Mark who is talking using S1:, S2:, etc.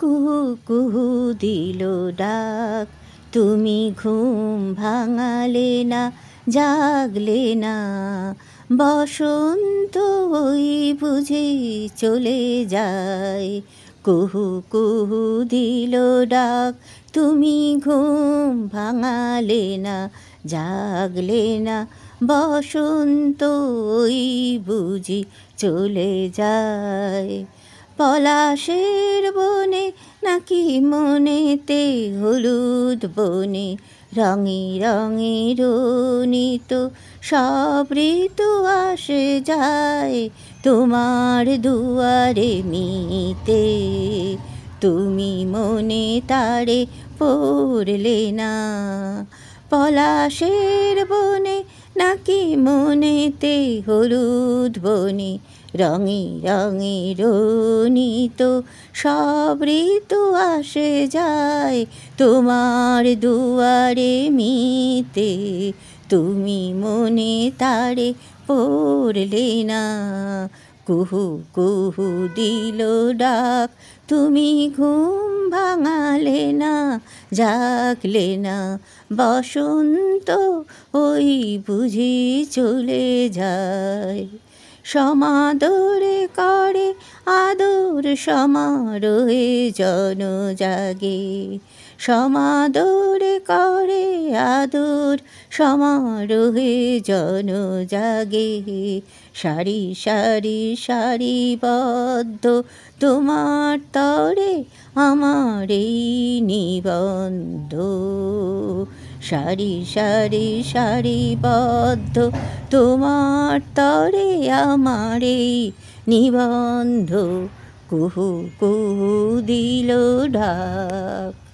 S1: কুহু কুহু দিল ডাক, তুমি ঘুম ভাঙালে না, জাগলে না। বসন্ত ওই বুঝি চলে যায়। কুহু কুহু দিল ডাক, তুমি ঘুম ভাঙালে না, জাগলে না। বসন্ত ওই বুঝি চলে যায়। পলাশের বনে নাকি মনেতে হলুদ বনে, রঙে রঙে রনিত সব ঋতু আসে যায় তোমার দুয়ারে মিতে। তুমি মনে তারে পড়লে না। পলাশের বনে নাকি মনেতে হলুদ বনে, রঙে রঙে রনিত সব ঋতু আসে যায় তোমার দুয়ারে মিতে। তুমি মনে তারে পড়লে না। কুহু কুহু দিল ডাক, তুমি ঘুম ভাঙালে না, জাগলে না। বসন্ত ওই বুঝি চলে যায়। সমাদরে করে আদর সমারোহে জন জাগে। সমাদরে করে আদর সমারোহে জন জাগে। সারি সারি সারিবদ্ধ তোমার তরে আমার এই নিবন্ধ। সারি সারি সারিবদ্ধ তোমার তরে আমার এই নিবন্ধ। কুহু কুহু দিল ডাক।